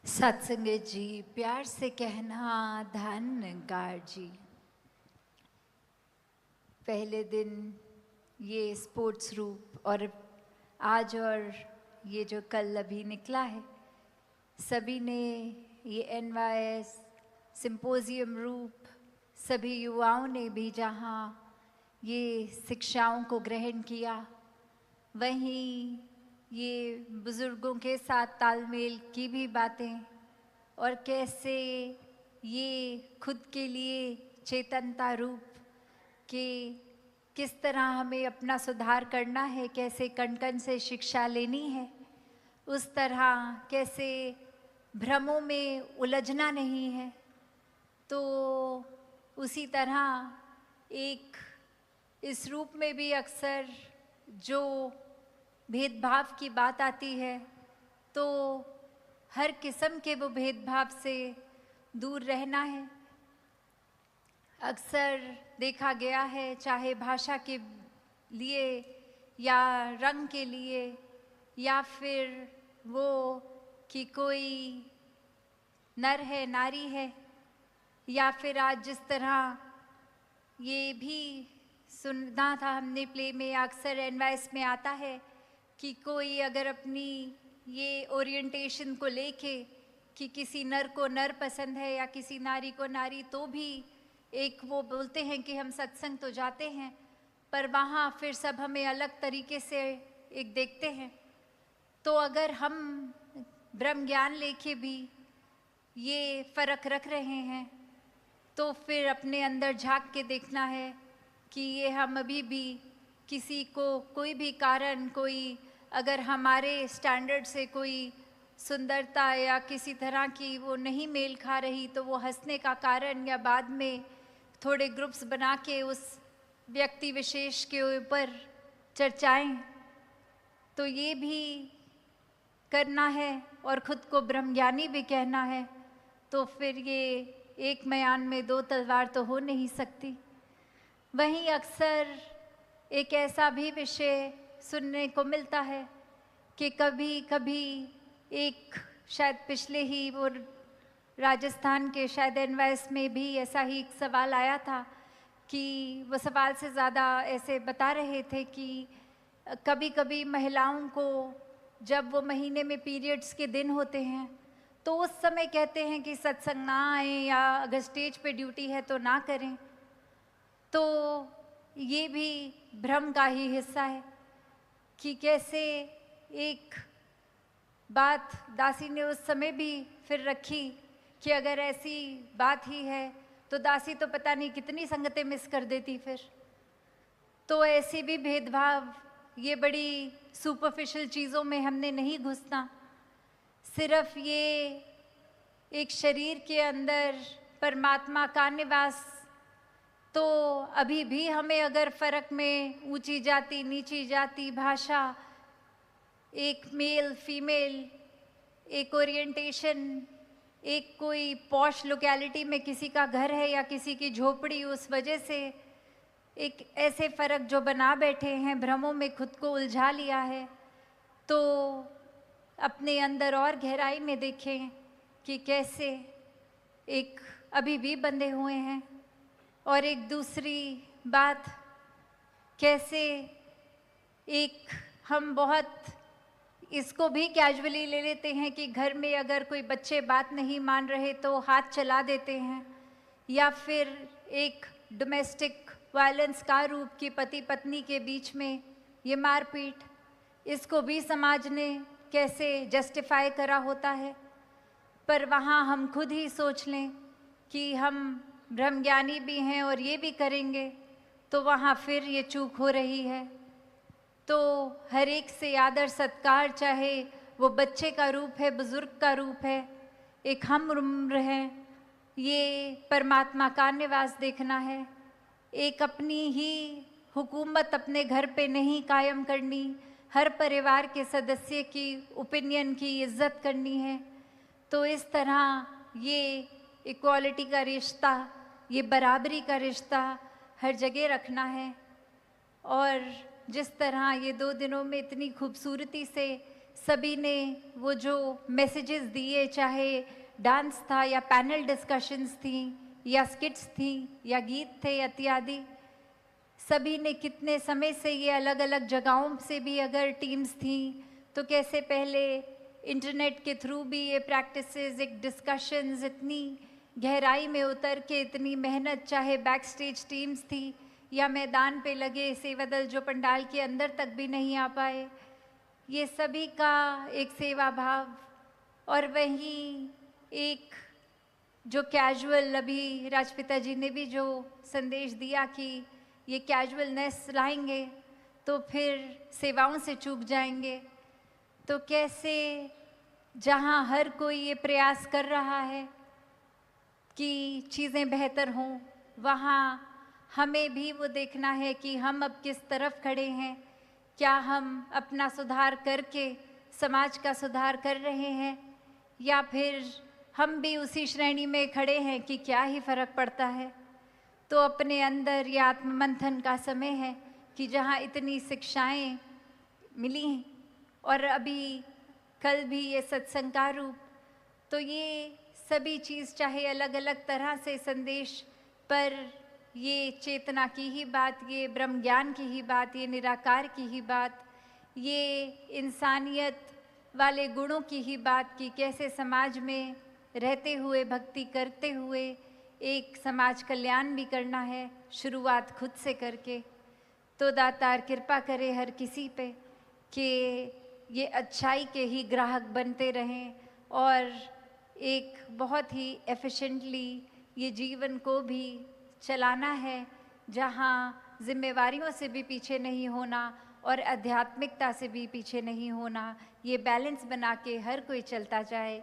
सत्संगत जी, प्यार से कहना धन्यकार जी। पहले दिन ये स्पोर्ट्स रूप और आज और ये जो कल अभी निकला है, सभी ने ये NYS सिंपोजियम रूप, सभी युवाओं ने भी जहाँ ये शिक्षाओं को ग्रहण किया, वहीं ये बुज़ुर्गों के साथ तालमेल की भी बातें और कैसे ये खुद के लिए चेतनता रूप के किस तरह हमें अपना सुधार करना है, कैसे कण कण से शिक्षा लेनी है, उस तरह कैसे भ्रमों में उलझना नहीं है। तो उसी तरह एक इस रूप में भी अक्सर जो भेदभाव की बात आती है, तो हर किस्म के वो भेदभाव से दूर रहना है। अक्सर देखा गया है, चाहे भाषा के लिए या रंग के लिए या फिर वो कि कोई नर है नारी है, या फिर आज जिस तरह ये भी सुना था हमने प्ले में, अक्सर एनवाइस में आता है कि कोई अगर अपनी ये ओरिएंटेशन को लेके कि किसी नर को नर पसंद है या किसी नारी को नारी, तो भी एक वो बोलते हैं कि हम सत्संग तो जाते हैं, पर वहाँ फिर सब हमें अलग तरीके से एक देखते हैं। तो अगर हम ब्रह्म ज्ञान लेके भी ये फ़र्क रख रहे हैं, तो फिर अपने अंदर झांक के देखना है कि ये हम अभी भी किसी को कोई भी कारण, कोई अगर हमारे स्टैंडर्ड से कोई सुंदरता या किसी तरह की वो नहीं मेल खा रही, तो वो हंसने का कारण या बाद में थोड़े ग्रुप्स बना के उस व्यक्ति विशेष के ऊपर चर्चाएं, तो ये भी करना है और ख़ुद को ब्रह्मज्ञानी भी कहना है। तो फिर ये एक म्यान में दो तलवार तो हो नहीं सकती। वहीं अक्सर एक ऐसा भी विषय सुनने को मिलता है कि कभी कभी एक शायद पिछले ही वो राजस्थान के शायद एनवाइस में भी ऐसा ही एक सवाल आया था कि वो सवाल से ज़्यादा ऐसे बता रहे थे कि कभी कभी महिलाओं को जब वो महीने में पीरियड्स के दिन होते हैं, तो उस समय कहते हैं कि सत्संग ना आए या अगर स्टेज पे ड्यूटी है तो ना करें। तो ये भी भ्रम का ही हिस्सा है कि कैसे एक बात दासी ने उस समय भी फिर रखी कि अगर ऐसी बात ही है तो दासी तो पता नहीं कितनी संगतें मिस कर देती फिर। तो ऐसे भी भेदभाव, ये बड़ी सुपरफिशियल चीज़ों में हमने नहीं घुसना। सिर्फ ये एक शरीर के अंदर परमात्मा का निवास, तो अभी भी हमें अगर फ़र्क में ऊंची जाति नीची जाति, भाषा, एक मेल फीमेल, एक ओरिएंटेशन, एक कोई पॉश लोकेलिटी में किसी का घर है या किसी की झोपड़ी, उस वजह से एक ऐसे फ़र्क जो बना बैठे हैं, भ्रमों में खुद को उलझा लिया है। तो अपने अंदर और गहराई में देखें कि कैसे एक अभी भी बंधे हुए हैं। और एक दूसरी बात, कैसे एक हम बहुत इसको भी कैजुअली ले लेते हैं कि घर में अगर कोई बच्चे बात नहीं मान रहे तो हाथ चला देते हैं, या फिर एक डोमेस्टिक वायलेंस का रूप कि पति पत्नी के बीच में ये मारपीट, इसको भी समाज ने कैसे जस्टिफाई करा होता है। पर वहाँ हम खुद ही सोच लें कि हम ब्रह्मज्ञानी भी हैं और ये भी करेंगे, तो वहाँ फिर ये चूक हो रही है। तो हर एक से आदर सत्कार, चाहे वो बच्चे का रूप है, बुज़ुर्ग का रूप है, एक हम उम्र है, ये परमात्मा का निवास देखना है। एक अपनी ही हुकूमत अपने घर पे नहीं कायम करनी, हर परिवार के सदस्य की ओपिनियन की इज़्ज़त करनी है। तो इस तरह ये इक्वालिटी का रिश्ता, ये बराबरी का रिश्ता हर जगह रखना है। और जिस तरह ये 2 दिनों में इतनी खूबसूरती से सभी ने वो जो मैसेजेस दिए, चाहे डांस था या पैनल डिस्कशंस थी या स्किट्स थी या गीत थे इत्यादि, सभी ने कितने समय से ये अलग अलग जगहों से भी अगर टीम्स थी तो कैसे पहले इंटरनेट के थ्रू भी ये प्रैक्टिसेस, एक डिस्कशंस, इतनी गहराई में उतर के इतनी मेहनत, चाहे बैक स्टेज टीम्स थी या मैदान पे लगे सेवा दल जो पंडाल के अंदर तक भी नहीं आ पाए, ये सभी का एक सेवा भाव। और वहीं एक जो कैजुअल, अभी राजपिता जी ने भी जो संदेश दिया कि ये कैजुअलनेस लाएंगे तो फिर सेवाओं से चूक जाएंगे, तो कैसे जहाँ हर कोई ये प्रयास कर रहा है कि चीज़ें बेहतर हों, वहाँ हमें भी वो देखना है कि हम अब किस तरफ खड़े हैं। क्या हम अपना सुधार करके समाज का सुधार कर रहे हैं, या फिर हम भी उसी श्रेणी में खड़े हैं कि क्या ही फर्क पड़ता है। तो अपने अंदर ये आत्ममंथन का समय है कि जहाँ इतनी शिक्षाएं मिली हैं और अभी कल भी ये सत्संग का रूप, तो ये सभी चीज़ चाहे अलग अलग तरह से संदेश, पर ये चेतना की ही बात, ये ब्रह्म ज्ञान की ही बात, ये निराकार की ही बात, ये इंसानियत वाले गुणों की ही बात कि कैसे समाज में रहते हुए, भक्ति करते हुए एक समाज कल्याण भी करना है, शुरुआत खुद से करके। तो दातार कृपा करे हर किसी पे कि ये अच्छाई के ही ग्राहक बनते रहें और एक बहुत ही एफिशिएंटली ये जीवन को भी चलाना है, जहाँ जिम्मेवारियों से भी पीछे नहीं होना और आध्यात्मिकता से भी पीछे नहीं होना। ये बैलेंस बना के हर कोई चलता जाए।